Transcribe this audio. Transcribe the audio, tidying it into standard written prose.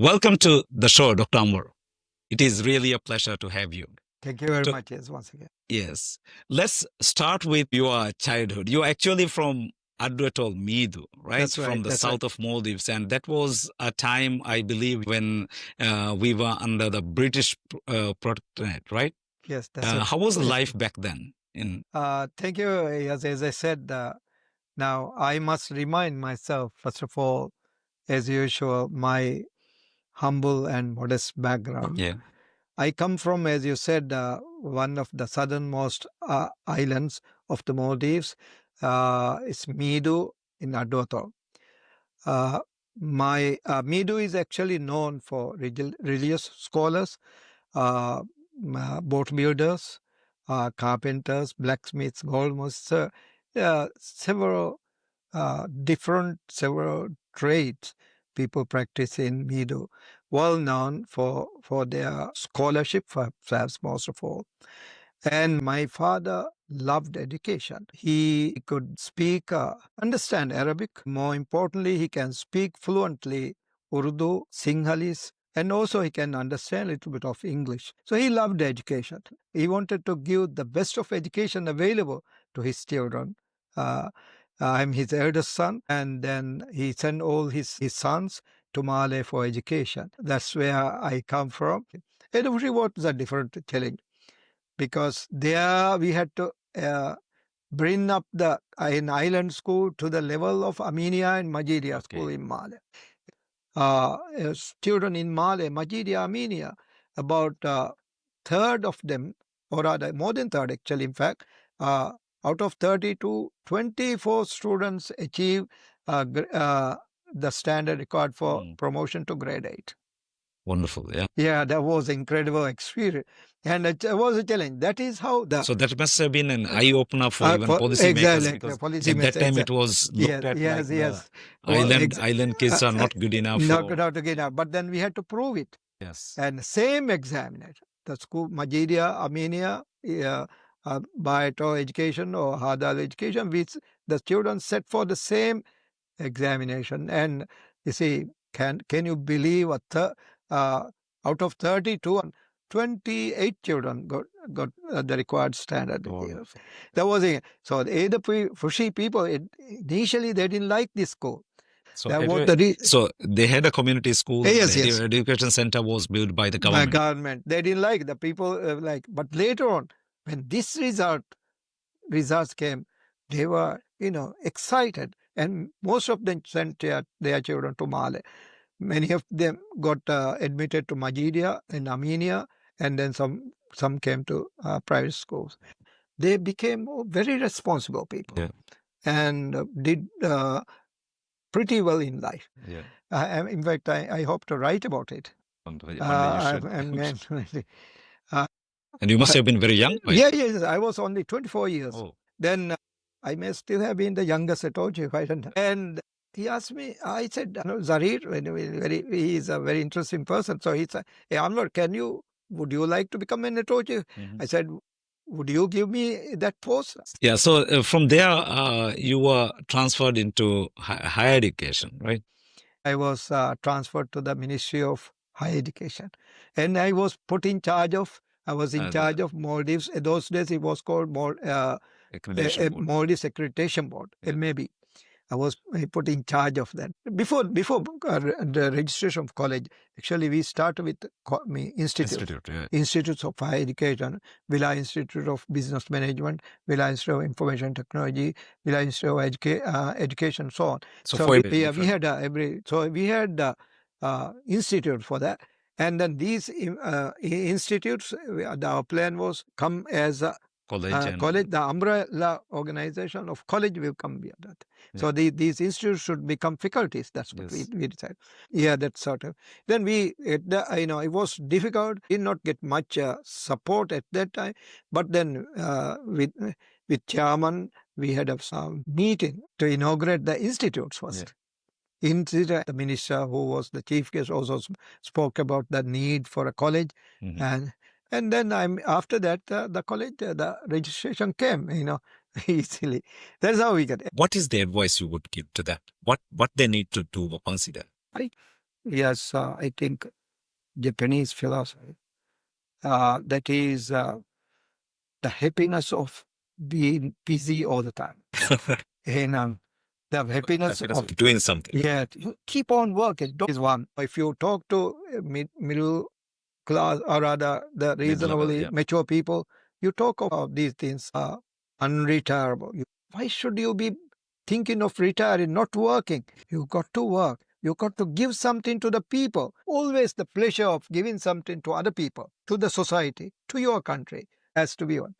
Welcome to the show, Dr. Anwar. It is really a pleasure to have you. Thank you very So, much. Yes, once again. yes, let's start with your childhood. You're actually from Adwetol, Midu, right? That's right. From the That's right. south of Maldives. And that was a time, I believe, when we were under the British protectorate, right? Yes, that's it. How was Yes. life back then? Thank you. As I said, now I must remind myself, first of all, as usual, my humble and modest background. Yeah. I come from, as you said, one of the southernmost islands of the Maldives. It's Midu in Adwetol. Uh, my Midu is actually known for religious scholars, uh, boat builders, carpenters, blacksmiths, goldsmiths, several several trades people practice in Mido, well known for their scholarship, perhaps most of all. And my father loved education. He could speak, understand Arabic. More importantly, he can speak fluently Urdu, Sinhalese, and also he can understand a little bit of English. So he loved education. He wanted to give the best of education available to his children. Uh, I'm his eldest son, and then he sent all his sons to Male for education. That's where I come from. Every was a different challenge because there we had to bring up the an island school to the level of Armenia and Majidia school Okay. in Male. Children in Male, Majidia, Armenia, about third of them, or rather more than third actually, in fact, out of 32, 24 students achieve the standard required for promotion to grade 8. Wonderful. Yeah. Yeah, that was incredible experience. And it was a challenge. That is how the So that must have been an eye opener for even policymakers, exactly because policy at that makers. time it was looked Yes, at like yes, the yes. Well, island kids are not good enough not for. not again. But then we had to prove it. Yes. And same examination, the school, Majidia, Armenia, Baito education or Hadal education, which the students set for the same examination. And you see, can you believe out of 32, 28 children got the required standard. Wonderful. That was it. So the Fushi people, initially they didn't like this school. So, That was the so they had a community school. Yes, The yes. education center was built by the By government. government. They didn't like the people but later on, when this results came, they were, excited. And most of them sent their children to Male. Many of them got admitted to Majidia in Armenia, and then some came to private schools. They became very responsible people. Yeah. And did pretty well in life. Yeah. In fact, I hope to write about it. One day you should. Uh, And you must have been very young. Right? yes, I was only 24 years. Oh. Then I may still have been the youngest, I told you, if I don't know. And he asked me, I said, Zarir, he is a very interesting person. So he said, hey, Anwar, would you like to become an Netoji? I said, would you give me that post? Yeah. So from there, you were transferred into higher education, right? I was transferred to the Ministry of Higher Education. And I was put in charge of, Maldives. In those days, it was called Accreditation board. Maldives Accreditation Board, maybe. I was put in charge of that. Before the registration of college, actually we started with Institutes of Higher Education, Villa Institute of Business Management, Villa Institute of Information Technology, Villa Institute of Education, so on. So we had we had institute for that. And then these institutes, our plan was come as a college, the umbrella organization of college will come beyond that. Yeah. So these institutes should become faculties. That's what we decided. Yeah, that's sort of. Then it was difficult. Did not get much support at that time. But then with chairman, we had a meeting to inaugurate the institutes first. Yeah. The minister, who was the chief guest, also spoke about the need for a college, and then after that the college, the registration came, easily. That's how we get it. What is the advice you would give to that? What they need to do or consider? Yes, I think Japanese philosophy. That is the happiness of being busy all the time. And the happiness of doing something. yeah, you keep on working. Is one. If you talk to middle class or rather the reasonably mature people, you talk about these things are unretirable. Why should you be thinking of retiring, not working? You got to work. You got to give something to the people. Always the pleasure of giving something to other people, to the society, to your country has to be one.